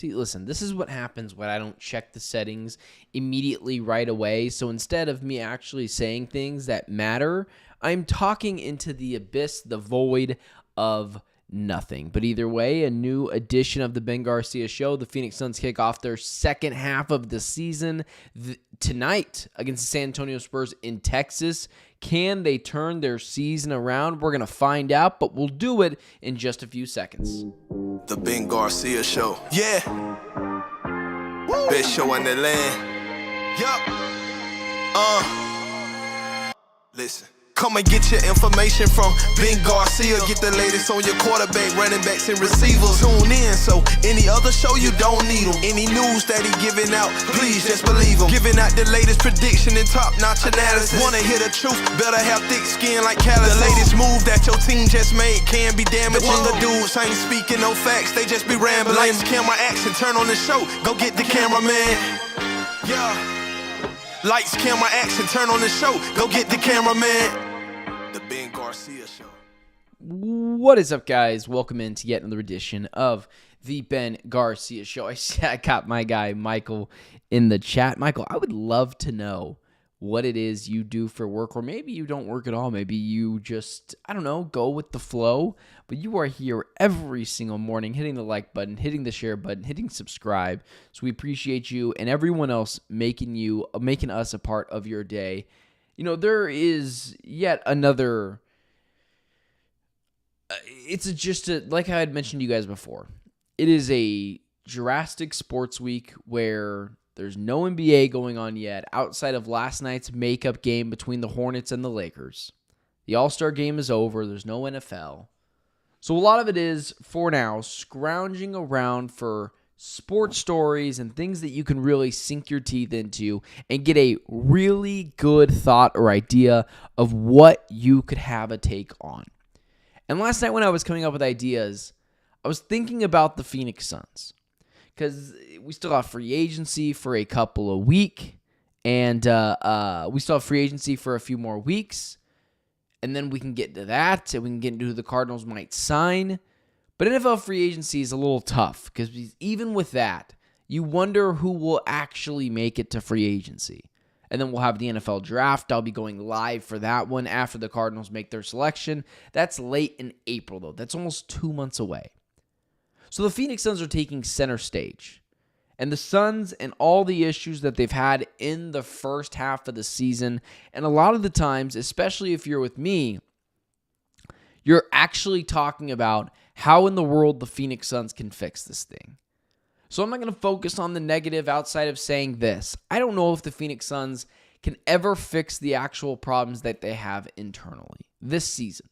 See, listen, this is what happens when I don't check the settings immediately right away. So instead of me actually saying things that matter, I'm talking into the abyss, the void of nothing. But either way, a new edition of the Ben Garcia Show. The Phoenix Suns kick off their second half of the season tonight against the San Antonio Spurs in Texas. Can they turn their season around? We're going to find out, but we'll do it in just a few seconds. The Ben Garcia Show. Yeah. Best show in the land. Yup. Listen. Come and get your information from Ben Garcia. Get the latest on your quarterback, running backs, and receivers. Tune in, so any other show you don't need them. Any news that he giving out, please just believe him. Giving out the latest prediction and top-notch analysis. Wanna hear the truth, better have thick skin like callus. The latest move that your team just made can be damaging. The dudes ain't speaking no facts, they just be rambling. Lights, camera, action, turn on the show. Go get the cameraman. Yeah. Lights, camera, action, turn on the show. Go get the cameraman. The Ben Garcia Show. What is up, guys? Welcome into yet another edition of the Ben Garcia Show. I got my guy Michael in the chat. Michael, I would love to know what it is you do for work, or maybe you don't work at all. Maybe you just, I don't know, go with the flow. But you are here every single morning, hitting the like button, hitting the share button, hitting subscribe. So we appreciate you and everyone else making us a part of your day. You know, there is yet another, like I had mentioned to you guys before, it is a drastic sports week where there's no NBA going on yet outside of last night's makeup game between the Hornets and the Lakers. The All-Star game is over. There's no NFL. So a lot of it is, for now, scrounging around for sports stories and things that you can really sink your teeth into and get a really good thought or idea of what you could have a take on. And last night when I was coming up with ideas, I was thinking about the Phoenix Suns because we still have free agency for a couple of weeks, and we still have free agency for a few more weeks, and then we can get to that, and we can get into who the Cardinals might sign. But NFL free agency is a little tough because even with that, you wonder who will actually make it to free agency. And then we'll have the NFL draft. I'll be going live for that one after the Cardinals make their selection. That's late in April, though. That's almost 2 months away. So the Phoenix Suns are taking center stage. And the Suns and all the issues that they've had in the first half of the season, and a lot of the times, especially if you're with me, you're actually talking about how in the world the Phoenix Suns can fix this thing. So I'm not going to focus on the negative outside of saying this. I don't know if the Phoenix Suns can ever fix the actual problems that they have internally this season.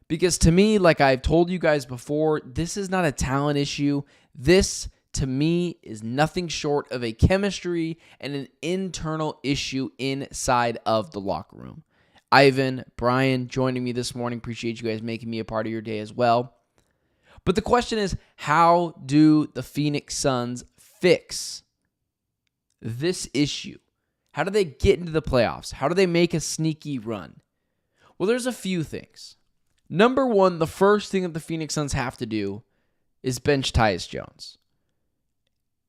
Because to me, like I've told you guys before, this is not a talent issue. This, to me, is nothing short of a chemistry and an internal issue inside of the locker room. Ivan, Brian, joining me this morning. Appreciate you guys making me a part of your day as well. But the question is, how do the Phoenix Suns fix this issue? How do they get into the playoffs? How do they make a sneaky run? Well, there's a few things. Number one, the first thing that the Phoenix Suns have to do is bench Tyus Jones.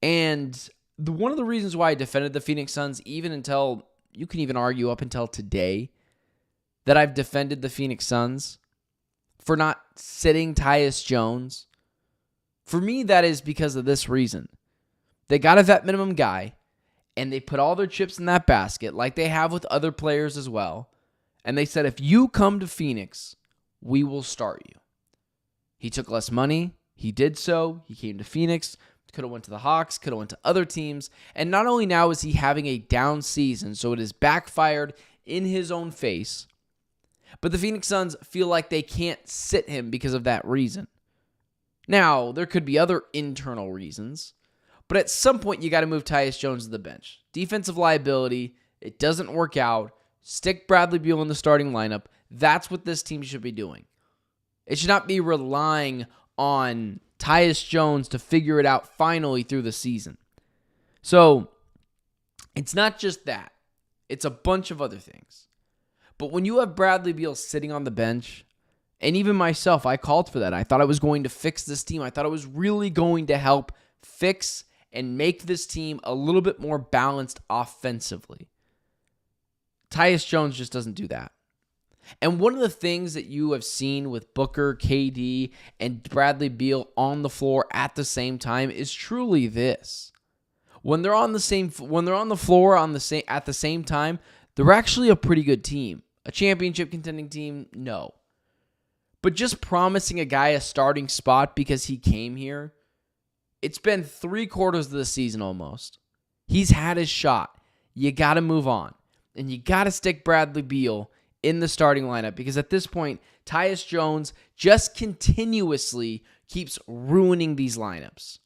And one of the reasons why I defended the Phoenix Suns, even until, you can even argue up until today, that I've defended the Phoenix Suns for not sitting Tyus Jones, for me, that is because of this reason. They got a vet minimum guy, and they put all their chips in that basket, like they have with other players as well, and they said, if you come to Phoenix, we will start you. He took less money. He did so. He came to Phoenix. Could have went to the Hawks, could have went to other teams. And not only now is he having a down season, so it is backfired in his own face, but the Phoenix Suns feel like they can't sit him because of that reason. Now, there could be other internal reasons, but at some point you got to move Tyus Jones to the bench. Defensive liability, it doesn't work out. Stick Bradley Beal in the starting lineup. That's what this team should be doing. It should not be relying on Tyus Jones to figure it out finally through the season. So, it's not just that. It's a bunch of other things. But when you have Bradley Beal sitting on the bench, and even myself, I called for that. I thought I was going to fix this team. I thought it was really going to help fix, and make this team a little bit more balanced offensively. Tyus Jones just doesn't do that. And one of the things that you have seen with Booker, KD, and Bradley Beal on the floor at the same time is truly this. When they're on the floor at the same time, they're actually a pretty good team. A championship contending team, no. But just promising a guy a starting spot because he came here, it's been 3/4 of the season almost. He's had his shot. You got to move on. And you got to stick Bradley Beal in the starting lineup because at this point, Tyus Jones just continuously keeps ruining these lineups.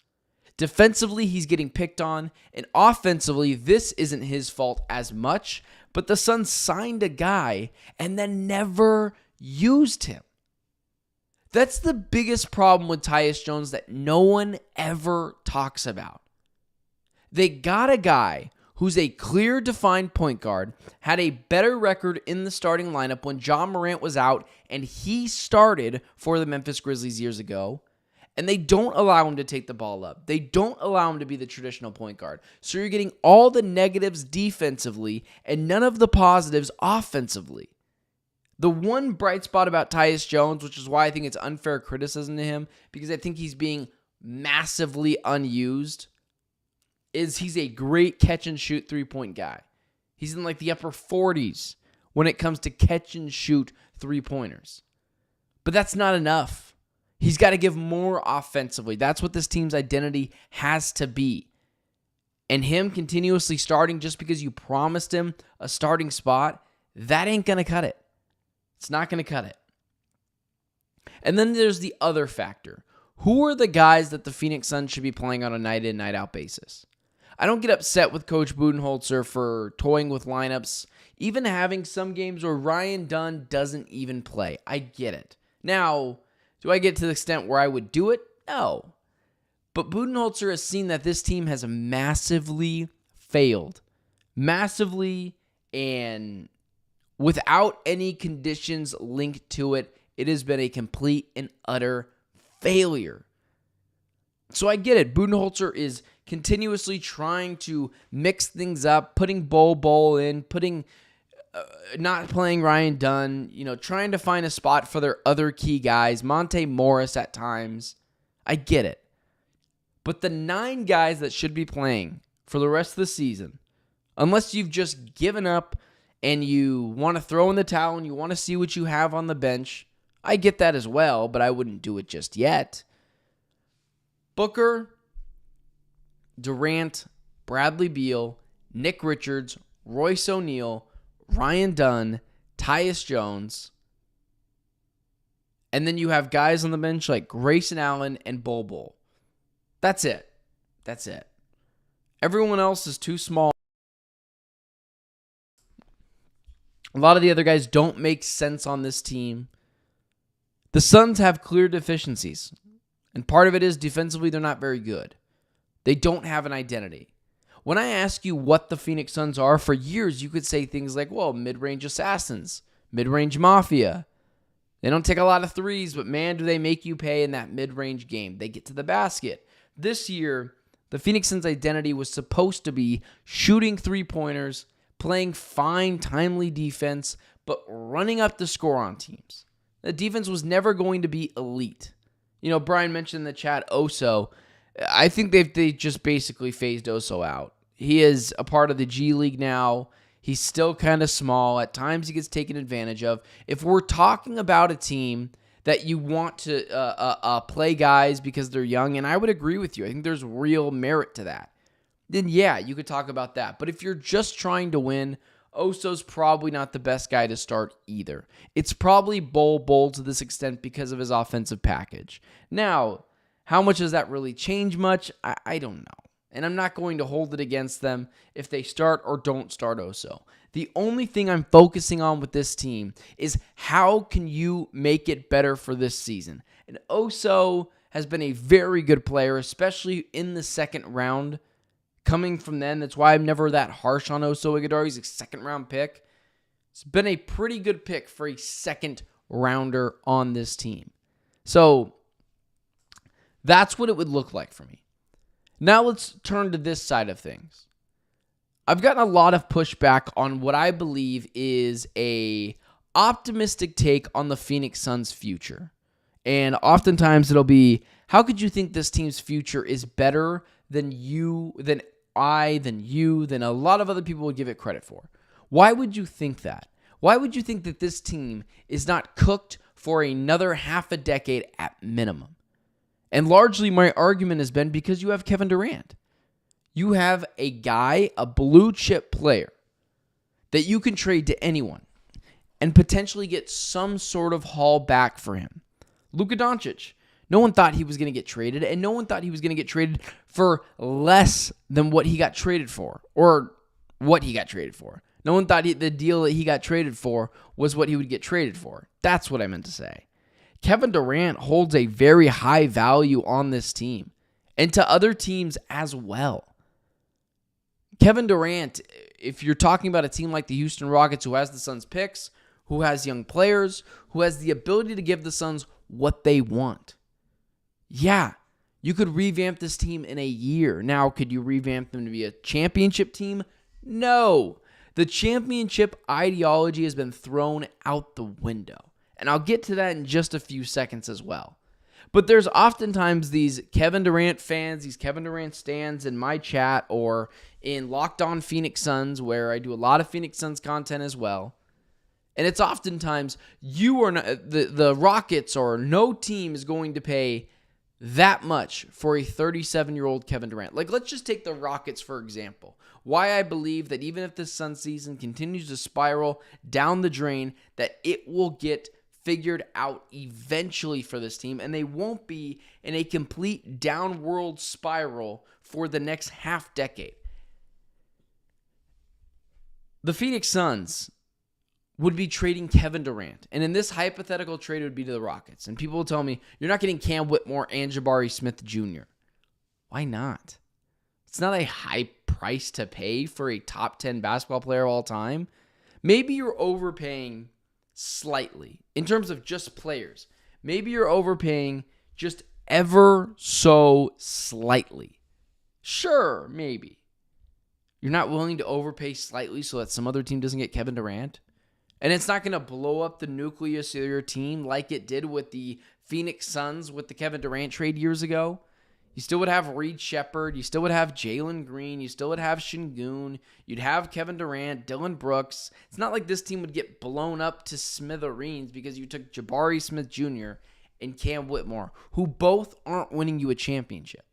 Defensively, he's getting picked on, and offensively, this isn't his fault as much, but the Suns signed a guy and then never used him. That's the biggest problem with Tyus Jones that no one ever talks about. They got a guy who's a clear, defined point guard, had a better record in the starting lineup when Ja Morant was out, and he started for the Memphis Grizzlies years ago, and they don't allow him to take the ball up. They don't allow him to be the traditional point guard. So you're getting all the negatives defensively and none of the positives offensively. The one bright spot about Tyus Jones, which is why I think it's unfair criticism to him, because I think he's being massively unused, is he's a great catch-and-shoot three-point guy. He's in like the upper 40s when it comes to catch-and-shoot three-pointers. But that's not enough. He's got to give more offensively. That's what this team's identity has to be. And him continuously starting just because you promised him a starting spot, that ain't going to cut it. It's not going to cut it. And then there's the other factor. Who are the guys that the Phoenix Suns should be playing on a night-in, night-out basis? I don't get upset with Coach Budenholzer for toying with lineups, even having some games where Ryan Dunn doesn't even play. I get it. Now, do I get to the extent where I would do it? No. But Budenholzer has seen that this team has massively failed. Massively, and without any conditions linked to it, it has been a complete and utter failure. So I get it. Budenholzer is continuously trying to mix things up, putting Bol in, not playing Ryan Dunn, trying to find a spot for their other key guys, Monte Morris at times. I get it. But the 9 guys that should be playing for the rest of the season, unless you've just given up and you want to throw in the towel and you want to see what you have on the bench, I get that as well, but I wouldn't do it just yet. Booker, Durant, Bradley Beal, Nick Richards, Royce O'Neal, Ryan Dunn, Tyus Jones, and then you have guys on the bench like Grayson Allen and Bol. That's it. Everyone else is too small. A lot of the other guys don't make sense on this team. The Suns have clear deficiencies, and part of it is defensively they're not very good. They don't have an identity. When I ask you what the Phoenix Suns are, for years you could say things like, well, mid-range assassins, mid-range mafia. They don't take a lot of threes, but man, do they make you pay in that mid-range game. They get to the basket. This year, the Phoenix Suns' identity was supposed to be shooting three-pointers, playing fine, timely defense, but running up the score on teams. The defense was never going to be elite. Brian mentioned in the chat Oso. I think they just basically phased Oso out. He is a part of the G League now. He's still kind of small. At times he gets taken advantage of. If we're talking about a team that you want to play guys because they're young, and I would agree with you. I think there's real merit to that. Then yeah, you could talk about that. But if you're just trying to win, Oso's probably not the best guy to start either. It's probably Bol to this extent because of his offensive package. Now, how much does that really change much? I don't know. And I'm not going to hold it against them if they start or don't start Oso. The only thing I'm focusing on with this team is how can you make it better for this season? And Oso has been a very good player, especially in the second round. Coming from then, that's why I'm never that harsh on Oso Ighodaro. He's a second-round pick. It's been a pretty good pick for a second-rounder on this team. So that's what it would look like for me. Now let's turn to this side of things. I've gotten a lot of pushback on what I believe is a optimistic take on the Phoenix Suns' future. And oftentimes it'll be, how could you think this team's future is better than you, than I, than you, than a lot of other people would give it credit for? Why would you think that? Why would you think that this team is not cooked for another half a decade at minimum? And largely my argument has been because you have Kevin Durant. You have a guy, a blue chip player that you can trade to anyone and potentially get some sort of haul back for him. Luka Doncic. No one thought he was going to get traded, and no one thought he was going to get traded for less than what he got traded for, or what he got traded for. No one thought the deal that he got traded for was what he would get traded for. That's what I meant to say. Kevin Durant holds a very high value on this team, and to other teams as well. Kevin Durant, if you're talking about a team like the Houston Rockets who has the Suns picks, who has young players, who has the ability to give the Suns what they want. Yeah, you could revamp this team in a year. Now, could you revamp them to be a championship team? No. The championship ideology has been thrown out the window. And I'll get to that in just a few seconds as well. But there's oftentimes these Kevin Durant fans, these Kevin Durant stans in my chat or in Locked On Phoenix Suns, where I do a lot of Phoenix Suns content as well. And it's oftentimes you are not, the Rockets or no team is going to pay that much for a 37-year-old Kevin Durant. Like, let's just take the Rockets, for example. Why I believe that even if this Sun season continues to spiral down the drain, that it will get figured out eventually for this team, and they won't be in a complete downward spiral for the next half decade. The Phoenix Suns would be trading Kevin Durant. And in this hypothetical trade, it would be to the Rockets. And people will tell me, you're not getting Cam Whitmore and Jabari Smith Jr. Why not? It's not a high price to pay for a top 10 basketball player of all time. Maybe you're overpaying slightly in terms of just players. Maybe you're overpaying just ever so slightly. Sure, maybe. You're not willing to overpay slightly so that some other team doesn't get Kevin Durant? And it's not going to blow up the nucleus of your team like it did with the Phoenix Suns with the Kevin Durant trade years ago. You still would have Reed Shepherd. You still would have Jalen Green. You still would have Şengün. You'd have Kevin Durant, Dylan Brooks. It's not like this team would get blown up to smithereens because you took Jabari Smith Jr. and Cam Whitmore, who both aren't winning you a championship.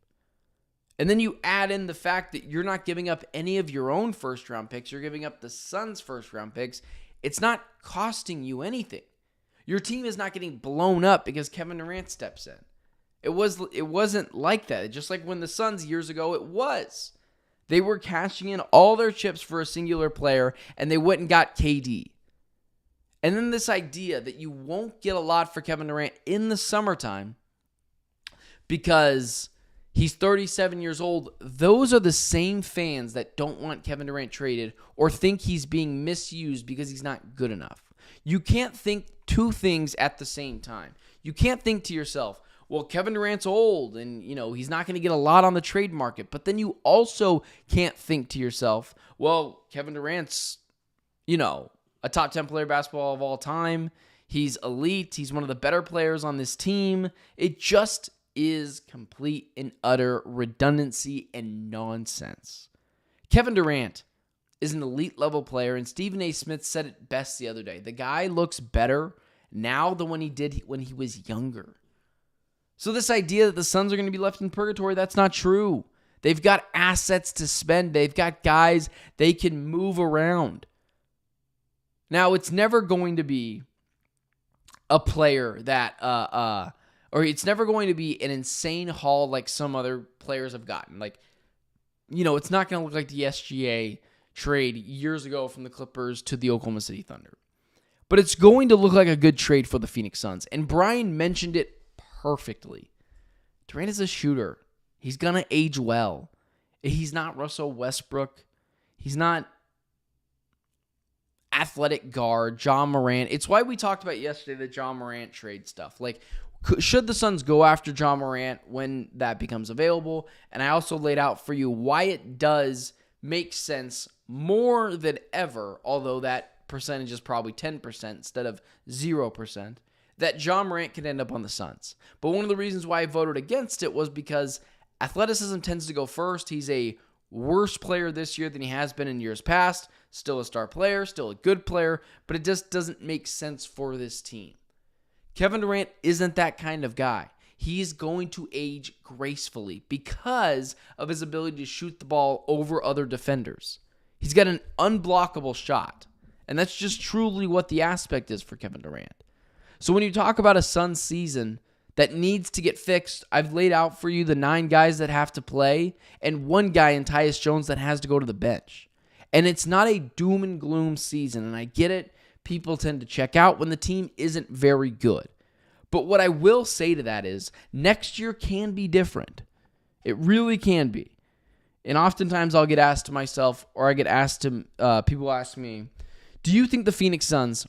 And then you add in the fact that you're not giving up any of your own first-round picks. You're giving up the Suns' first-round picks. It's not costing you anything. Your team is not getting blown up because Kevin Durant steps in. It wasn't like that. Just like when the Suns years ago, it was. They were cashing in all their chips for a singular player, and they went and got KD. And then this idea that you won't get a lot for Kevin Durant in the summertime because he's 37 years old, those are the same fans that don't want Kevin Durant traded or think he's being misused because he's not good enough. You can't think two things at the same time. You can't think to yourself, well, Kevin Durant's old and, he's not going to get a lot on the trade market. But then you also can't think to yourself, well, Kevin Durant's, a top 10 player basketball of all time. He's elite. He's one of the better players on this team. It just is complete and utter redundancy and nonsense. Kevin Durant is an elite level player, and Stephen A. Smith said it best the other day. The guy looks better now than when he did when he was younger. So this idea that the Suns are going to be left in purgatory, that's not true. They've got assets to spend. They've got guys they can move around. Now, it's never going to be a player that or it's never going to be an insane haul like some other players have gotten. Like, it's not going to look like the SGA trade years ago from the Clippers to the Oklahoma City Thunder. But it's going to look like a good trade for the Phoenix Suns. And Brian mentioned it perfectly. Durant is a shooter. He's going to age well. He's not Russell Westbrook. He's not athletic guard, John Morant. It's why we talked about yesterday the John Morant trade stuff. Like, Should the Suns go after Ja Morant when that becomes available? And I also laid out for you why it does make sense more than ever, although that percentage is probably 10% instead of 0%, that Ja Morant could end up on the Suns. But one of the reasons why I voted against it was because athleticism tends to go first. He's a worse player this year than he has been in years past. Still a star player, still a good player, but it just doesn't make sense for this team. Kevin Durant isn't that kind of guy. He's going to age gracefully because of his ability to shoot the ball over other defenders. He's got an unblockable shot, and that's just truly what the aspect is for Kevin Durant. So when you talk about a Suns season that needs to get fixed, I've laid out for you the 9 guys that have to play and 1 guy in Tyus Jones that has to go to the bench. And it's not a doom and gloom season, and I get it. People tend to check out when the team isn't very good. But what I will say to that is next year can be different. It really can be. And oftentimes I'll get asked to myself, or I get asked to, people ask me, do you think the Phoenix Suns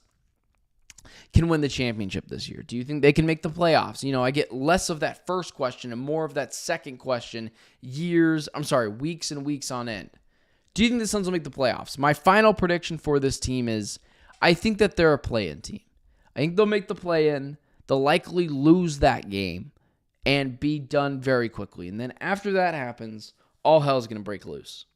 can win the championship this year? Do you think they can make the playoffs? I get less of that first question and more of that second question weeks and weeks on end. Do you think the Suns will make the playoffs? My final prediction for this team is I think that they're a play-in team. I think they'll make the play-in. They'll likely lose that game and be done very quickly. And then after that happens, all hell is going to break loose.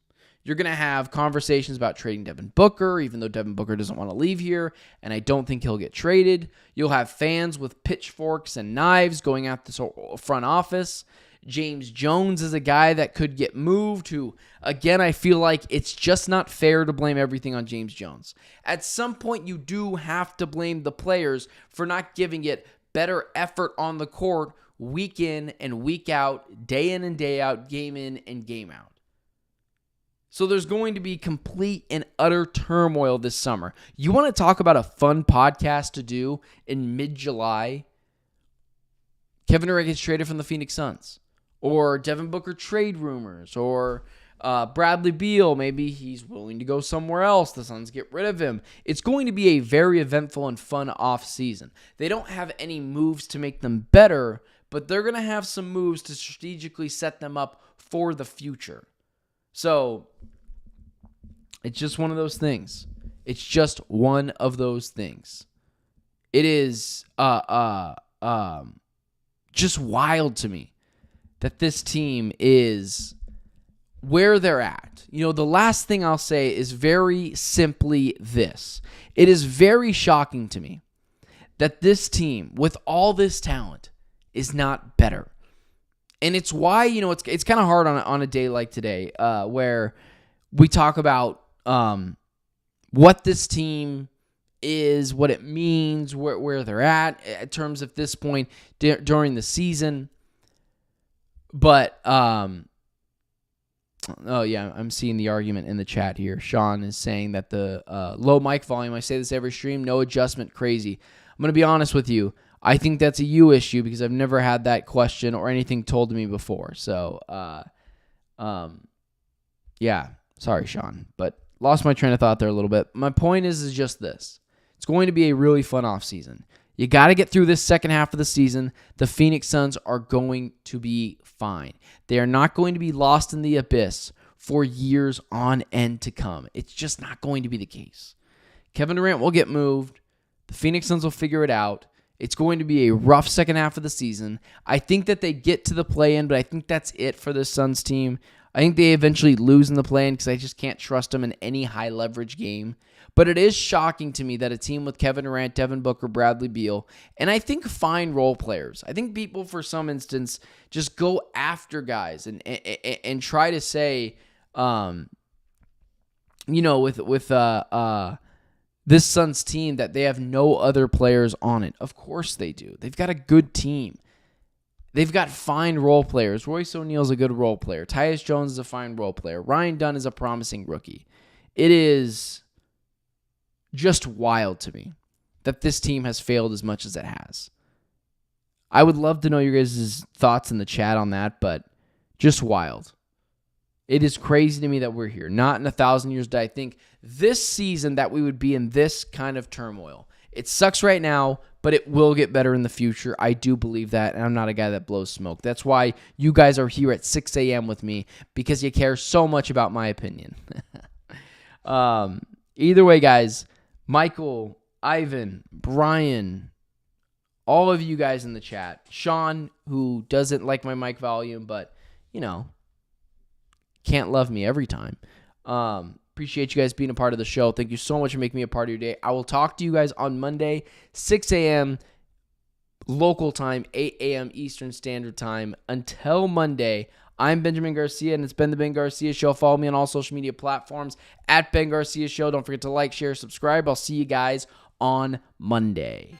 You're going to have conversations about trading Devin Booker, even though Devin Booker doesn't want to leave here, and I don't think he'll get traded. You'll have fans with pitchforks and knives going at the front office. James Jones is a guy that could get moved, who, again, I feel like it's just not fair to blame everything on James Jones. At some point, you do have to blame the players for not giving it better effort on the court week in and week out, day in and day out, game in and game out. So there's going to be complete and utter turmoil this summer. You want to talk about a fun podcast to do in mid-July? Kevin Durant gets traded from the Phoenix Suns. Or Devin Booker trade rumors, or Bradley Beal, maybe he's willing to go somewhere else. The Suns get rid of him. It's going to be a very eventful and fun offseason. They don't have any moves to make them better, but they're going to have some moves to strategically set them up for the future. So it's just one of those things. It's just one of those things. It is just wild to me that this team is where they're at. The last thing I'll say is very simply this. It is very shocking to me that this team, with all this talent, is not better. And it's why, it's kind of hard on a day like today, where we talk about what this team is, what it means, where they're at in terms of this point during the season. But, I'm seeing the argument in the chat here. Sean is saying that the low mic volume, I say this every stream, no adjustment, crazy. I'm going to be honest with you. I think that's a you issue because I've never had that question or anything told to me before. So, sorry, Sean, but lost my train of thought there a little bit. My point is just this. It's going to be a really fun offseason. You got to get through this second half of the season. The Phoenix Suns are going to be fine. They are not going to be lost in the abyss for years on end to come. It's just not going to be the case. Kevin Durant will get moved. The Phoenix Suns will figure it out. It's going to be a rough second half of the season. I think that they get to the play-in, but I think that's it for the Suns team. I think they eventually lose in the play-in because I just can't trust them in any high-leverage game. But it is shocking to me that a team with Kevin Durant, Devin Booker, Bradley Beal, and I think fine role players. I think people, for some instance, just go after guys and try to say, with this Suns team that they have no other players on it. Of course they do. They've got a good team. They've got fine role players. Royce O'Neal's a good role player. Tyus Jones is a fine role player. Ryan Dunn is a promising rookie. It is just wild to me that this team has failed as much as it has. I would love to know your guys' thoughts in the chat on that, but just wild. It is crazy to me that we're here. Not in 1,000 years did I think this season that we would be in this kind of turmoil. It sucks right now, but but it will get better in the future. I do believe that, and I'm not a guy that blows smoke. That's why you guys are here at 6 a.m. with me, because you care so much about my opinion. Either way, guys, Michael, Ivan, Brian, all of you guys in the chat, Sean, who doesn't like my mic volume, but, can't love me every time. Appreciate you guys being a part of the show. Thank you so much for making me a part of your day. I will talk to you guys on Monday, 6 a.m. local time, 8 a.m. Eastern Standard Time. Until Monday, I'm Benjamin Garcia, and it's been the Ben Garcia Show. Follow me on all social media platforms at Ben Garcia Show. Don't forget to like, share, subscribe. I'll see you guys on Monday.